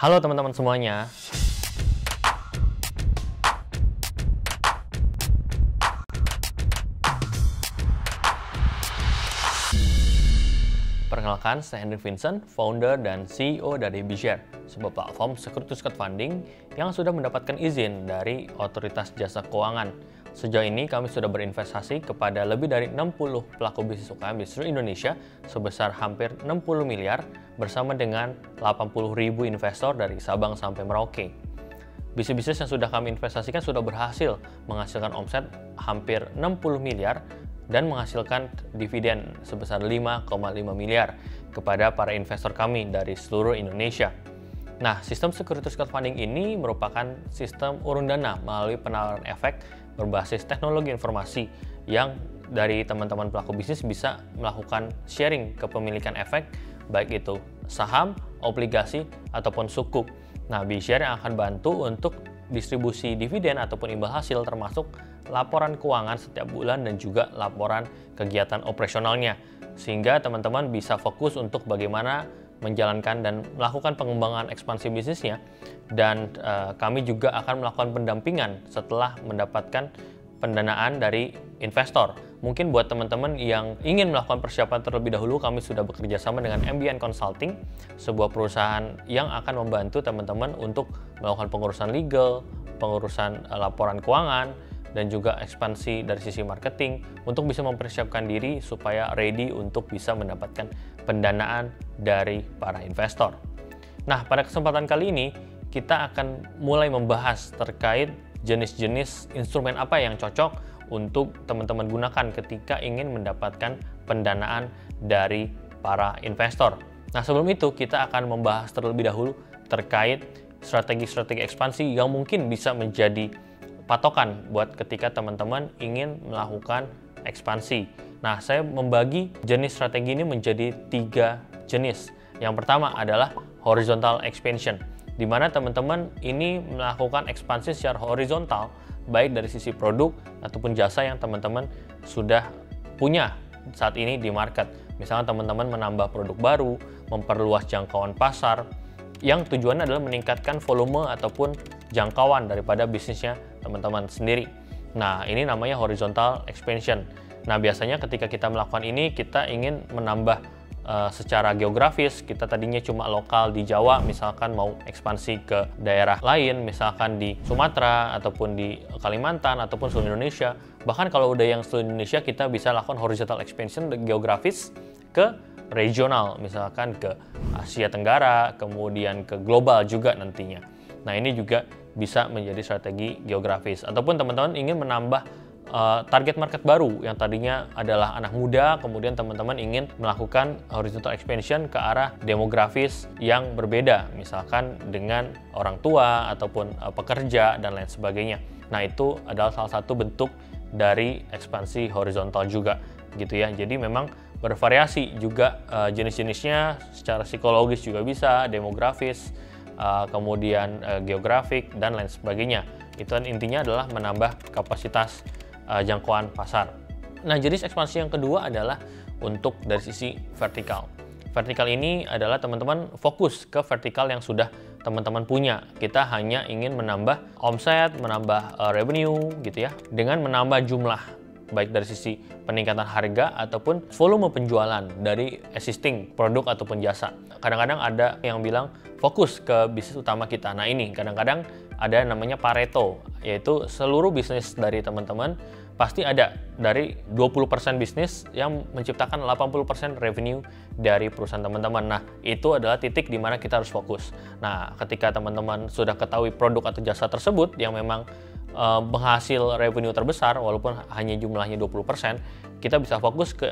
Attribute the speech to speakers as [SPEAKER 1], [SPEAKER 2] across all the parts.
[SPEAKER 1] Halo teman-teman semuanya. Perkenalkan, saya Henry Vincent, founder dan CEO dari BShare, sebuah platform securities crowdfunding yang sudah mendapatkan izin dari Otoritas Jasa Keuangan. Sejauh ini kami sudah berinvestasi kepada lebih dari 60 pelaku bisnis UKM di seluruh Indonesia sebesar hampir 60 miliar bersama dengan 80.000 investor dari Sabang sampai Merauke. Bisnis-bisnis yang sudah kami investasikan sudah berhasil menghasilkan omset hampir 60 miliar dan menghasilkan dividen sebesar 5,5 miliar kepada para investor kami dari seluruh Indonesia. Nah, sistem securities crowdfunding ini merupakan sistem urun dana melalui penawaran efek berbasis teknologi informasi yang dari teman-teman pelaku bisnis bisa melakukan sharing kepemilikan efek, baik itu saham, obligasi, ataupun sukuk. Nah, BShare yang akan bantu untuk distribusi dividen ataupun imbal hasil termasuk laporan keuangan setiap bulan dan juga laporan kegiatan operasionalnya, sehingga teman-teman bisa fokus untuk bagaimana menjalankan dan melakukan pengembangan ekspansi bisnisnya, dan kami juga akan melakukan pendampingan setelah mendapatkan pendanaan dari investor. Mungkin buat teman-teman yang ingin melakukan persiapan terlebih dahulu, kami sudah bekerja sama dengan MBN Consulting, sebuah perusahaan yang akan membantu teman-teman untuk melakukan pengurusan legal, pengurusan laporan keuangan, dan juga ekspansi dari sisi marketing untuk bisa mempersiapkan diri supaya ready untuk bisa mendapatkan pendanaan dari para investor. Nah, pada kesempatan kali ini kita akan mulai membahas terkait jenis-jenis instrumen apa yang cocok untuk teman-teman gunakan ketika ingin mendapatkan pendanaan dari para investor. Nah, sebelum itu kita akan membahas terlebih dahulu terkait strategi-strategi ekspansi yang mungkin bisa menjadi patokan buat ketika teman-teman ingin melakukan ekspansi. Nah, saya membagi jenis strategi ini menjadi 3 jenis. Yang pertama adalah horizontal expansion, di mana teman-teman ini melakukan ekspansi secara horizontal, baik dari sisi produk ataupun jasa yang teman-teman sudah punya saat ini di market. Misalnya teman-teman menambah produk baru, memperluas jangkauan pasar, yang tujuannya adalah meningkatkan volume ataupun jangkauan daripada bisnisnya teman-teman sendiri. Nah, ini namanya horizontal expansion. Nah, biasanya ketika kita melakukan ini, kita ingin menambah secara geografis. Kita tadinya cuma lokal di Jawa, misalkan mau ekspansi ke daerah lain, misalkan di Sumatera, ataupun di Kalimantan, ataupun seluruh Indonesia. Bahkan kalau udah yang seluruh Indonesia, kita bisa lakukan horizontal expansion geografis ke regional, misalkan ke Asia Tenggara, kemudian ke global juga nantinya. Nah, ini juga bisa menjadi strategi geografis. Ataupun teman-teman ingin menambah target market baru yang tadinya adalah anak muda, kemudian teman-teman ingin melakukan horizontal expansion ke arah demografis yang berbeda, misalkan dengan orang tua ataupun pekerja dan lain sebagainya. Nah, itu adalah salah satu bentuk dari ekspansi horizontal juga, gitu ya. Jadi memang bervariasi juga jenis-jenisnya, secara psikologis juga bisa, demografis, kemudian geografik dan lain sebagainya. Itu intinya adalah menambah kapasitas jangkauan pasar. Nah, jenis ekspansi yang kedua adalah untuk dari sisi vertikal. Vertikal ini adalah teman-teman fokus ke vertikal yang sudah teman-teman punya. Kita hanya ingin menambah omset, menambah revenue gitu ya, dengan menambah jumlah, baik dari sisi peningkatan harga ataupun volume penjualan dari existing produk ataupun jasa. Kadang-kadang ada yang bilang fokus ke bisnis utama kita. Nah, ini kadang-kadang ada namanya Pareto, yaitu seluruh bisnis dari teman-teman pasti ada dari 20% bisnis yang menciptakan 80% revenue dari perusahaan teman-teman. Nah, itu adalah titik di mana kita harus fokus. Nah, ketika teman-teman sudah ketahui produk atau jasa tersebut yang memang menghasil revenue terbesar, walaupun hanya jumlahnya 20%, kita bisa fokus ke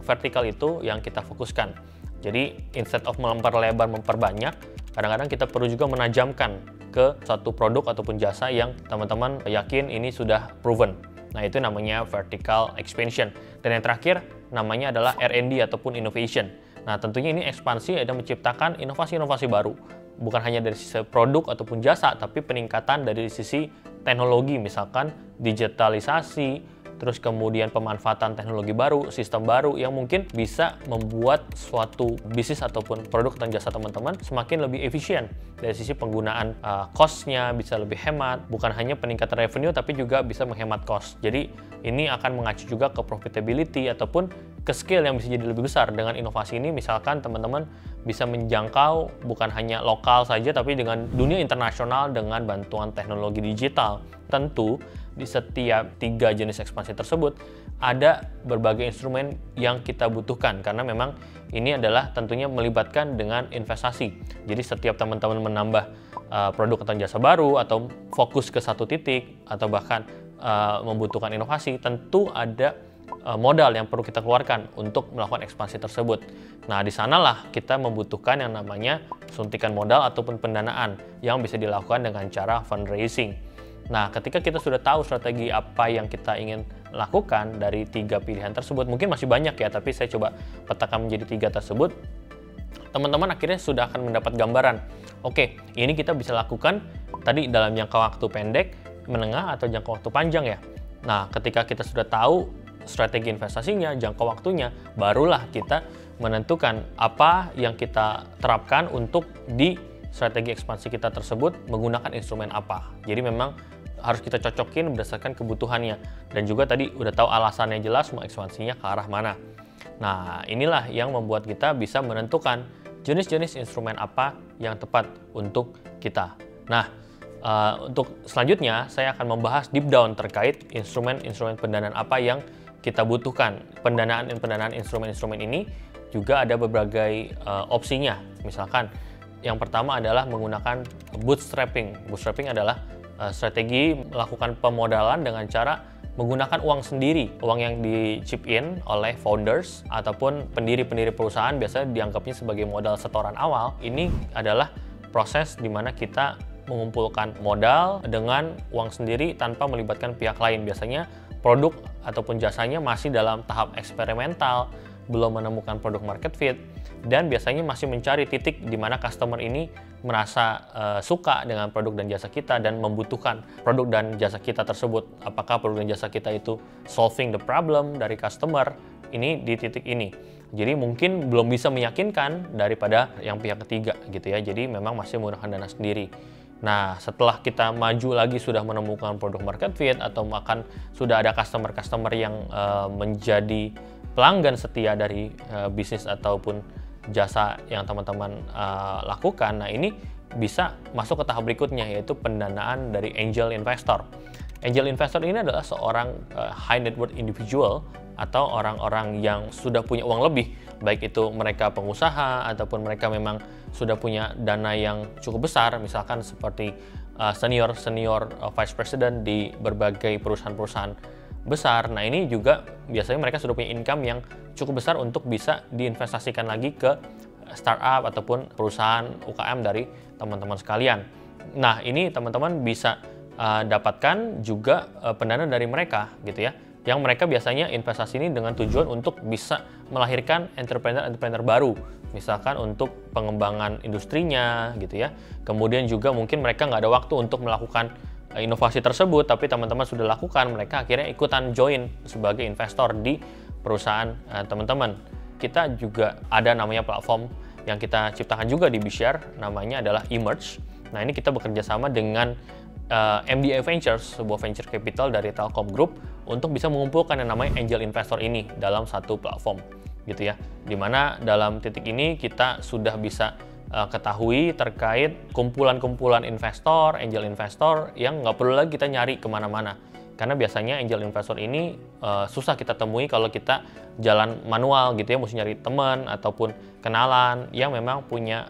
[SPEAKER 1] vertikal itu yang kita fokuskan. Jadi, instead of memperlebar, memperbanyak, kadang-kadang kita perlu juga menajamkan ke suatu produk ataupun jasa yang teman-teman yakin ini sudah proven. Nah, itu namanya vertical expansion. Dan yang terakhir, namanya adalah R&D ataupun innovation. Nah, tentunya ini ekspansi ada menciptakan inovasi-inovasi baru. Bukan hanya dari sisi produk ataupun jasa, tapi peningkatan dari sisi teknologi, misalkan digitalisasi, terus kemudian pemanfaatan teknologi baru, sistem baru yang mungkin bisa membuat suatu bisnis ataupun produk dan jasa teman-teman semakin lebih efisien dari sisi penggunaan cost-nya, bisa lebih hemat, bukan hanya peningkatan revenue tapi juga bisa menghemat cost. Jadi ini akan mengacu juga ke profitability ataupun ke skill yang bisa jadi lebih besar. Dengan inovasi ini misalkan teman-teman bisa menjangkau bukan hanya lokal saja tapi dengan dunia internasional dengan bantuan teknologi digital. Tentu di setiap 3 jenis ekspansi tersebut ada berbagai instrumen yang kita butuhkan karena memang ini adalah tentunya melibatkan dengan investasi. Jadi setiap teman-teman menambah produk atau jasa baru atau fokus ke satu titik atau bahkan membutuhkan inovasi, tentu ada modal yang perlu kita keluarkan untuk melakukan ekspansi tersebut. Nah, di sanalah kita membutuhkan yang namanya suntikan modal ataupun pendanaan yang bisa dilakukan dengan cara fundraising. Nah, ketika kita sudah tahu strategi apa yang kita ingin lakukan dari 3 pilihan tersebut, mungkin masih banyak ya, tapi saya coba petakan menjadi 3 tersebut, teman-teman akhirnya sudah akan mendapat gambaran. Oke, ini kita bisa lakukan tadi dalam jangka waktu pendek, menengah, atau jangka waktu panjang ya. Nah, ketika kita sudah tahu strategi investasinya, jangka waktunya, barulah kita menentukan apa yang kita terapkan untuk di strategi ekspansi kita tersebut menggunakan instrumen apa. Jadi memang harus kita cocokin berdasarkan kebutuhannya. Dan juga tadi udah tahu alasannya jelas mau ekspansinya ke arah mana. Nah, inilah yang membuat kita bisa menentukan jenis-jenis instrumen apa yang tepat untuk kita. Nah, untuk selanjutnya saya akan membahas deep down terkait instrumen-instrumen pendanaan apa yang kita butuhkan. Pendanaan instrumen-instrumen ini juga ada berbagai opsinya. Misalkan yang pertama adalah menggunakan bootstrapping. Bootstrapping adalah strategi melakukan pemodalan dengan cara menggunakan uang sendiri, uang yang di-chip in oleh founders ataupun pendiri-pendiri perusahaan, biasanya dianggapnya sebagai modal setoran awal. Ini adalah proses di mana kita mengumpulkan modal dengan uang sendiri tanpa melibatkan pihak lain. Biasanya produk ataupun jasanya masih dalam tahap eksperimental, belum menemukan produk market fit, dan biasanya masih mencari titik di mana customer ini merasa suka dengan produk dan jasa kita dan membutuhkan produk dan jasa kita tersebut. Apakah produk dan jasa kita itu solving the problem dari customer ini di titik ini. Jadi mungkin belum bisa meyakinkan daripada yang pihak ketiga gitu ya. Jadi memang masih menggunakan dana sendiri. Nah, setelah kita maju lagi sudah menemukan produk market fit atau bahkan sudah ada customer-customer yang menjadi pelanggan setia dari bisnis ataupun jasa yang teman-teman lakukan. Nah, ini bisa masuk ke tahap berikutnya, yaitu pendanaan dari angel investor. Angel investor ini adalah seorang high net worth individual atau orang-orang yang sudah punya uang lebih, baik itu mereka pengusaha ataupun mereka memang sudah punya dana yang cukup besar, misalkan seperti senior vice president di berbagai perusahaan-perusahaan besar. Nah, ini juga biasanya mereka sudah punya income yang cukup besar untuk bisa diinvestasikan lagi ke startup ataupun perusahaan UKM dari teman-teman sekalian. Nah, ini teman-teman bisa dapatkan juga pendanaan dari mereka gitu ya, yang mereka biasanya investasi ini dengan tujuan untuk bisa melahirkan entrepreneur baru, misalkan untuk pengembangan industrinya gitu ya. Kemudian juga mungkin mereka nggak ada waktu untuk melakukan inovasi tersebut, tapi teman-teman sudah lakukan, mereka akhirnya ikutan join sebagai investor di perusahaan teman-teman. Kita juga ada namanya platform yang kita ciptakan juga di BShare, namanya adalah Emerge. Nah, ini kita bekerja sama dengan MDA Ventures, sebuah venture capital dari Telkom Group, untuk bisa mengumpulkan yang namanya angel investor ini dalam satu platform gitu ya. Dimana dalam titik ini kita sudah bisa ketahui terkait kumpulan-kumpulan investor, angel investor yang nggak perlu lagi kita nyari kemana-mana. Karena biasanya angel investor ini susah kita temui kalau kita jalan manual gitu ya, mesti nyari teman ataupun kenalan yang memang punya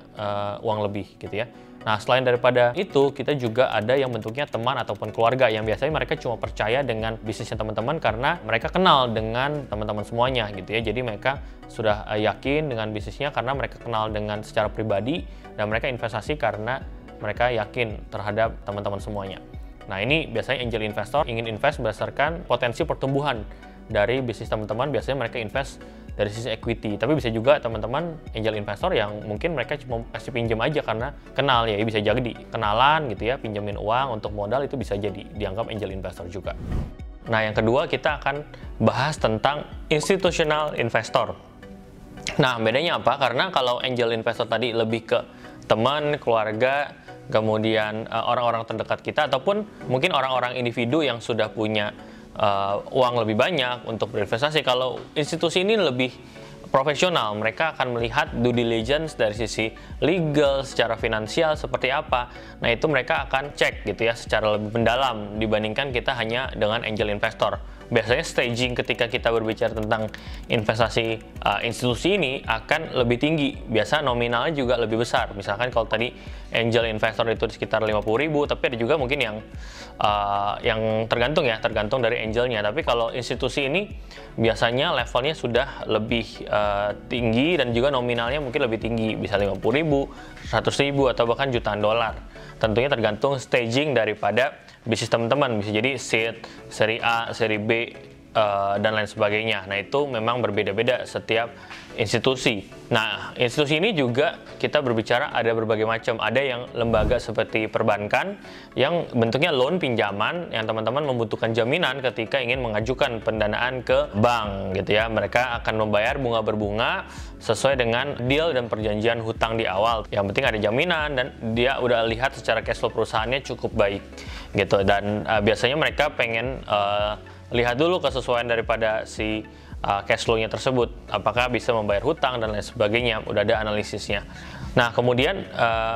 [SPEAKER 1] uang lebih gitu ya. Nah, selain daripada itu, kita juga ada yang bentuknya teman ataupun keluarga yang biasanya mereka cuma percaya dengan bisnisnya teman-teman karena mereka kenal dengan teman-teman semuanya gitu ya. Jadi mereka sudah yakin dengan bisnisnya karena mereka kenal dengan secara pribadi dan mereka investasi karena mereka yakin terhadap teman-teman semuanya. Nah, ini biasanya angel investor ingin invest berdasarkan potensi pertumbuhan dari bisnis teman-teman. Biasanya mereka invest dari sisi equity, tapi bisa juga teman-teman angel investor yang mungkin mereka cuma kasih pinjam aja karena kenal ya, bisa jadi kenalan gitu ya, pinjemin uang untuk modal, itu bisa jadi dianggap angel investor juga. Nah, yang kedua kita akan bahas tentang institutional investor. Nah, bedanya apa? Karena kalau angel investor tadi lebih ke teman, keluarga, kemudian orang-orang terdekat kita, ataupun mungkin orang-orang individu yang sudah punya uang lebih banyak untuk berinvestasi. Kalau institusi ini lebih profesional, mereka akan melihat due diligence dari sisi legal, secara finansial seperti apa. Nah, itu mereka akan cek gitu ya secara lebih mendalam dibandingkan kita hanya dengan angel investor. Biasanya staging ketika kita berbicara tentang investasi institusi ini akan lebih tinggi. Biasa nominalnya juga lebih besar. Misalkan kalau tadi angel investor itu sekitar 50.000, tapi ada juga mungkin yang tergantung dari angelnya. Tapi kalau institusi ini biasanya levelnya sudah lebih tinggi dan juga nominalnya mungkin lebih tinggi, bisa 50.000, 100.000 atau bahkan jutaan dolar. Tentunya tergantung staging daripada bisnis teman-teman, bisa jadi seed, seri A, seri B, dan lain sebagainya. Nah, itu memang berbeda-beda setiap institusi. Nah, institusi ini juga kita berbicara ada berbagai macam. Ada yang lembaga seperti perbankan yang bentuknya loan, pinjaman, yang teman-teman membutuhkan jaminan ketika ingin mengajukan pendanaan ke bank gitu ya. Mereka akan membayar bunga berbunga sesuai dengan deal dan perjanjian hutang di awal. Yang penting ada jaminan dan dia udah lihat secara cash flow perusahaannya cukup baik gitu. Dan biasanya mereka pengen lihat dulu kesesuaian daripada si cash flow-nya tersebut, apakah bisa membayar hutang dan lain sebagainya, udah ada analisisnya. Nah, kemudian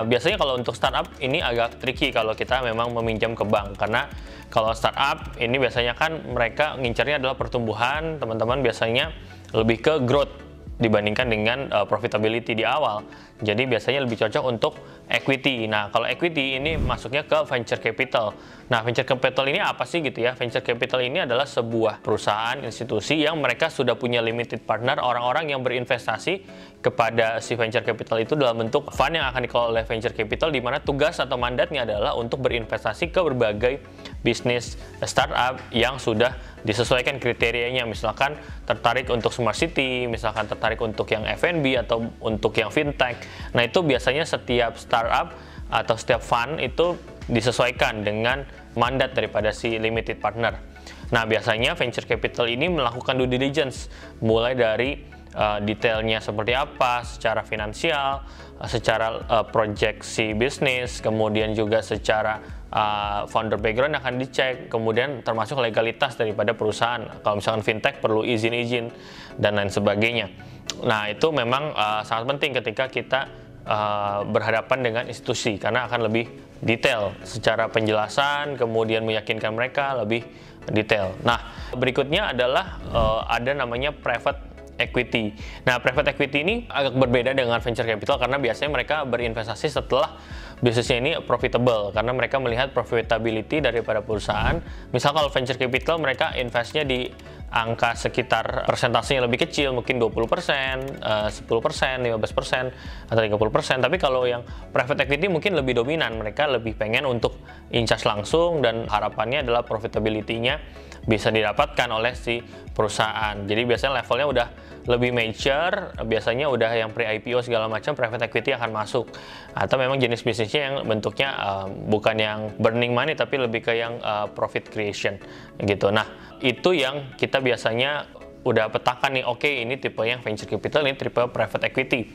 [SPEAKER 1] biasanya kalau untuk startup ini agak tricky kalau kita memang meminjam ke bank, karena kalau startup ini biasanya kan mereka ngincarnya adalah pertumbuhan, teman-teman biasanya lebih ke growth dibandingkan dengan profitability di awal. Jadi biasanya lebih cocok untuk equity. Nah, kalau equity ini masuknya ke venture capital. Nah, venture capital ini apa sih gitu ya? Venture capital ini adalah sebuah perusahaan, institusi yang mereka sudah punya limited partner, orang-orang yang berinvestasi kepada si venture capital itu dalam bentuk fund yang akan dikelola oleh venture capital, di mana tugas atau mandatnya adalah untuk berinvestasi ke berbagai bisnis startup yang sudah disesuaikan kriterianya. Misalkan tertarik untuk smart city, misalkan tertarik untuk yang F&B atau untuk yang fintech. Nah, itu biasanya setiap startup atau setiap fund itu disesuaikan dengan mandat daripada si limited partner. Nah, biasanya venture capital ini melakukan due diligence mulai dari detailnya seperti apa, secara finansial, secara proyeksi bisnis, kemudian juga secara founder background akan dicek, kemudian termasuk legalitas daripada perusahaan. Kalau misalkan fintech perlu izin-izin dan lain sebagainya. Nah, itu memang sangat penting ketika kita berhadapan dengan institusi, karena akan lebih detail secara penjelasan, kemudian meyakinkan mereka lebih detail. Nah, berikutnya adalah ada namanya private equity. Nah, private equity ini agak berbeda dengan venture capital karena biasanya mereka berinvestasi setelah bisnisnya ini profitable, karena mereka melihat profitability daripada perusahaan. Misal kalau venture capital mereka investnya di angka sekitar persentasenya lebih kecil, mungkin 20%, 10%, 15%, atau 30%. Tapi kalau yang private equity mungkin lebih dominan, mereka lebih pengen untuk incas langsung dan harapannya adalah profitability-nya bisa didapatkan oleh si perusahaan. Jadi biasanya levelnya udah lebih mature, biasanya udah yang pre-IPO segala macam, private equity akan masuk. Atau memang jenis bisnisnya yang bentuknya bukan yang burning money, tapi lebih ke yang profit creation gitu. Nah, itu yang kita biasanya udah petakan nih, oke, ini tipe yang venture capital, ini tipe private equity.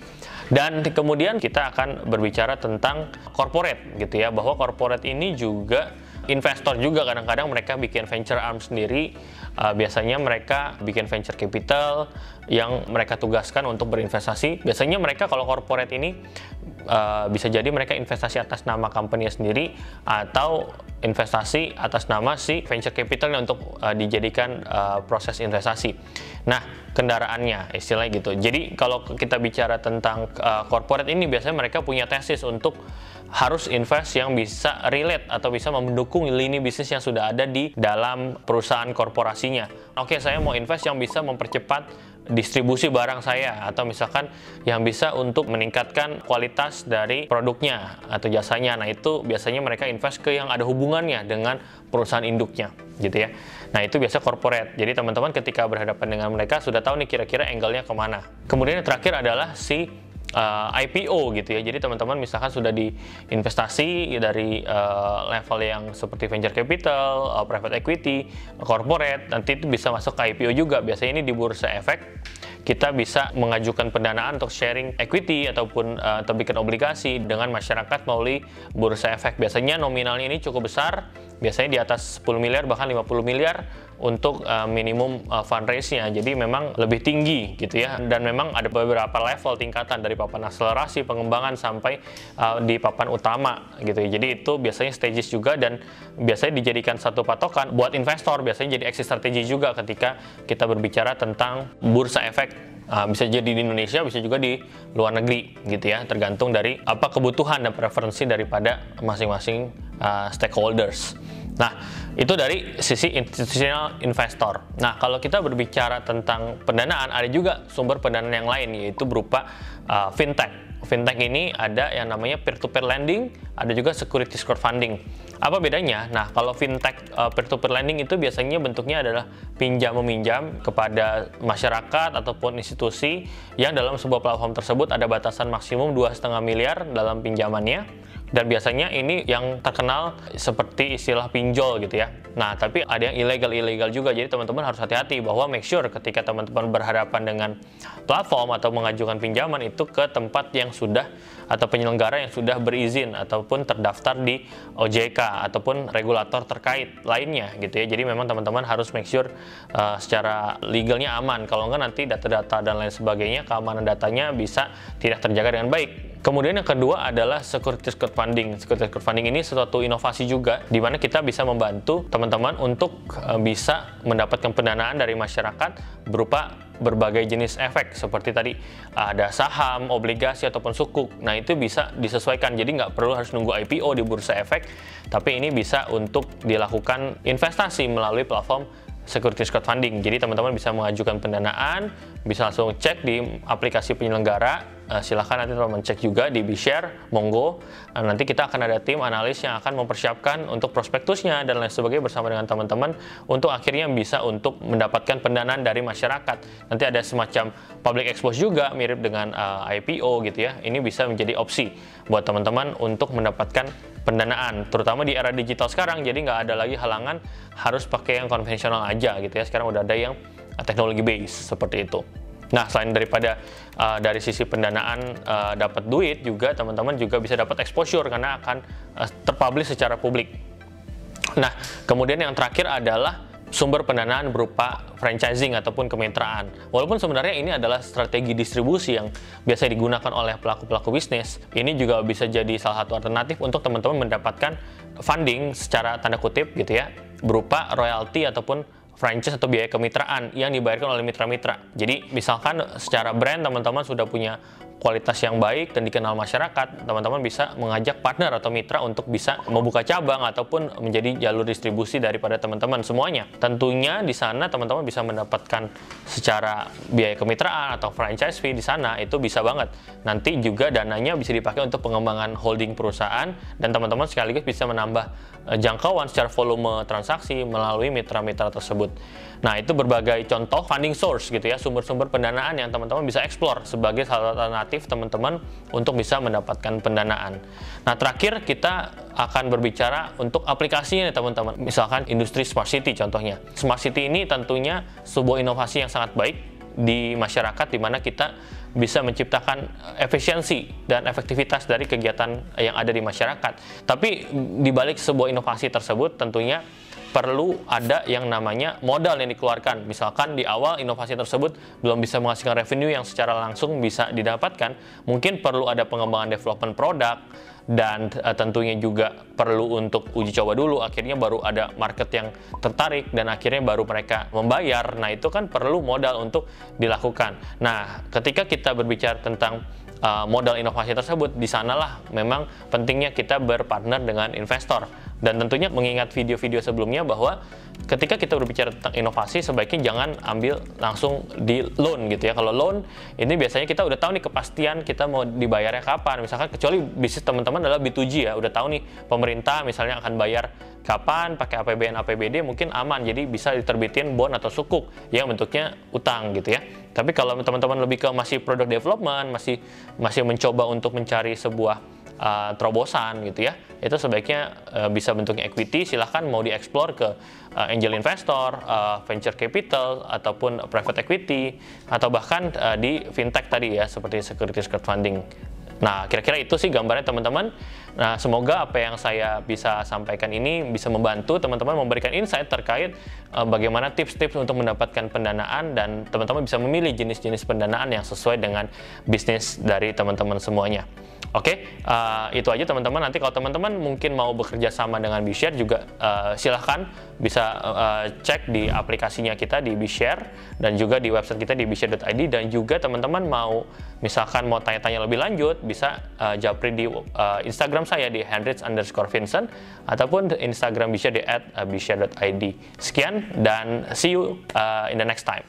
[SPEAKER 1] Dan kemudian kita akan berbicara tentang corporate gitu ya, bahwa corporate ini juga investor juga, kadang-kadang mereka bikin venture arm sendiri. Biasanya mereka bikin venture capital yang mereka tugaskan untuk berinvestasi. Biasanya mereka kalau corporate ini bisa jadi mereka investasi atas nama company sendiri atau investasi atas nama si venture capitalnya untuk dijadikan proses investasi. Nah, kendaraannya istilahnya gitu. Jadi kalau kita bicara tentang corporate ini, biasanya mereka punya tesis untuk harus invest yang bisa relate atau bisa mendukung lini bisnis yang sudah ada di dalam perusahaan korporasinya. Oke, saya mau invest yang bisa mempercepat distribusi barang saya, atau misalkan yang bisa untuk meningkatkan kualitas dari produknya atau jasanya. Nah, itu biasanya mereka invest ke yang ada hubungannya dengan perusahaan induknya gitu ya. Nah, itu biasa corporate. Jadi teman-teman ketika berhadapan dengan mereka sudah tahu nih kira-kira angle-nya kemana. Kemudian yang terakhir adalah si IPO gitu ya. Jadi teman-teman misalkan sudah diinvestasi dari level yang seperti venture capital, private equity, corporate, nanti itu bisa masuk ke IPO juga. Biasanya ini di Bursa Efek kita bisa mengajukan pendanaan untuk sharing equity ataupun terbitin obligasi dengan masyarakat melalui Bursa Efek. Biasanya nominalnya ini cukup besar, biasanya di atas 10 miliar bahkan 50 miliar untuk minimum fundraise-nya. Jadi memang lebih tinggi gitu ya, dan memang ada beberapa level tingkatan dari papan akselerasi, pengembangan sampai di papan utama gitu ya. Jadi itu biasanya stages juga, dan biasanya dijadikan satu patokan buat investor, biasanya jadi exit strategi juga ketika kita berbicara tentang Bursa Efek. Bisa jadi di Indonesia, bisa juga di luar negeri gitu ya, tergantung dari apa kebutuhan dan preferensi daripada masing-masing stakeholders. Nah, itu dari sisi institutional investor. Nah, kalau kita berbicara tentang pendanaan, ada juga sumber pendanaan yang lain, yaitu berupa fintech. Fintech ini ada yang namanya peer-to-peer lending, ada juga securities crowdfunding. Apa bedanya? Nah, kalau fintech peer-to-peer lending itu biasanya bentuknya adalah pinjam-meminjam kepada masyarakat ataupun institusi yang dalam sebuah platform tersebut ada batasan maksimum 2,5 miliar dalam pinjamannya. Dan biasanya ini yang terkenal seperti istilah pinjol gitu ya. Nah, tapi ada yang ilegal juga. Jadi teman-teman harus hati-hati bahwa make sure ketika teman-teman berhadapan dengan platform atau mengajukan pinjaman itu ke tempat yang sudah, atau penyelenggara yang sudah berizin ataupun terdaftar di OJK ataupun regulator terkait lainnya gitu ya. Jadi memang teman-teman harus make sure secara legalnya aman. Kalau enggak nanti data-data dan lain sebagainya, keamanan datanya bisa tidak terjaga dengan baik. Kemudian yang kedua adalah securities crowdfunding. Securities crowdfunding ini suatu inovasi juga, di mana kita bisa membantu teman-teman untuk bisa mendapatkan pendanaan dari masyarakat berupa berbagai jenis efek, seperti tadi ada saham, obligasi, ataupun sukuk. Nah, itu bisa disesuaikan, jadi nggak perlu harus nunggu IPO di Bursa Efek, tapi ini bisa untuk dilakukan investasi melalui platform securities crowdfunding. Jadi teman-teman bisa mengajukan pendanaan, bisa langsung cek di aplikasi penyelenggara. Silahkan nanti teman-teman cek juga di BShare, monggo. Nanti kita akan ada tim analis yang akan mempersiapkan untuk prospektusnya dan lain sebagainya bersama dengan teman-teman untuk akhirnya bisa untuk mendapatkan pendanaan dari masyarakat. Nanti ada semacam public expose juga mirip dengan IPO gitu ya. Ini bisa menjadi opsi buat teman-teman untuk mendapatkan pendanaan, terutama di era digital sekarang. Jadi nggak ada lagi halangan harus pakai yang konvensional aja gitu ya. Sekarang udah ada yang teknologi base seperti itu. Nah, selain daripada dari sisi pendanaan dapat duit, juga teman-teman juga bisa dapat exposure karena akan terpublish secara publik. Nah, kemudian yang terakhir adalah sumber pendanaan berupa franchising ataupun kemitraan. Walaupun sebenarnya ini adalah strategi distribusi yang biasa digunakan oleh pelaku-pelaku bisnis, ini juga bisa jadi salah satu alternatif untuk teman-teman mendapatkan funding secara tanda kutip gitu ya, berupa royalti ataupun franchise atau biaya kemitraan yang dibayarkan oleh mitra-mitra. Jadi misalkan secara brand teman-teman sudah punya kualitas yang baik dan dikenal masyarakat, teman-teman bisa mengajak partner atau mitra untuk bisa membuka cabang ataupun menjadi jalur distribusi daripada teman-teman semuanya. Tentunya di sana teman-teman bisa mendapatkan secara biaya kemitraan atau franchise fee di sana, itu bisa banget. Nanti juga dananya bisa dipakai untuk pengembangan holding perusahaan, dan teman-teman sekaligus bisa menambah jangkauan secara volume transaksi melalui mitra-mitra tersebut. Nah, itu berbagai contoh funding source gitu ya, sumber-sumber pendanaan yang teman-teman bisa explore sebagai salah satu alternatif teman-teman untuk bisa mendapatkan pendanaan. Nah, terakhir kita akan berbicara untuk aplikasinya nih teman-teman. Misalkan industri smart city contohnya. Smart city ini tentunya sebuah inovasi yang sangat baik di masyarakat, di mana kita bisa menciptakan efisiensi dan efektivitas dari kegiatan yang ada di masyarakat. Tapi di balik sebuah inovasi tersebut tentunya perlu ada yang namanya modal yang dikeluarkan. Misalkan di awal inovasi tersebut belum bisa menghasilkan revenue yang secara langsung bisa didapatkan, mungkin perlu ada pengembangan development produk, dan tentunya juga perlu untuk uji coba dulu, akhirnya baru ada market yang tertarik, dan akhirnya baru mereka membayar. Nah, itu kan perlu modal untuk dilakukan. Nah, ketika kita berbicara tentang modal inovasi tersebut, di sanalah memang pentingnya kita berpartner dengan investor Dan tentunya mengingat video-video sebelumnya bahwa ketika kita berbicara tentang inovasi, sebaiknya jangan ambil langsung di loan gitu ya. Kalau loan, ini biasanya kita udah tahu nih kepastian kita mau dibayarnya kapan. Misalkan kecuali bisnis teman-teman adalah B2G ya, udah tahu nih pemerintah misalnya akan bayar kapan, pakai APBN, APBD mungkin aman, jadi bisa diterbitin bond atau sukuk yang bentuknya utang gitu ya. Tapi kalau teman-teman lebih ke masih product development, masih mencoba untuk mencari sebuah terobosan gitu ya, itu sebaiknya bisa bentuknya equity. Silahkan mau dieksplor ke angel investor, venture capital, ataupun private equity, atau bahkan di fintech tadi ya, seperti securities crowdfunding. Nah, kira-kira itu sih gambarnya teman-teman. Nah, semoga apa yang saya bisa sampaikan ini bisa membantu teman-teman memberikan insight terkait bagaimana tips-tips untuk mendapatkan pendanaan, dan teman-teman bisa memilih jenis-jenis pendanaan yang sesuai dengan bisnis dari teman-teman semuanya. Oke, itu aja teman-teman. Nanti kalau teman-teman mungkin mau bekerja sama dengan BShare juga silahkan bisa cek di aplikasinya kita di BShare, dan juga di website kita di bshare.id. Dan juga teman-teman mau misalkan mau tanya-tanya lebih lanjut, bisa japri di Instagram saya di hendrits_vincent, ataupun Instagram BShare di @bshare.id. Sekian dan see you in the next time.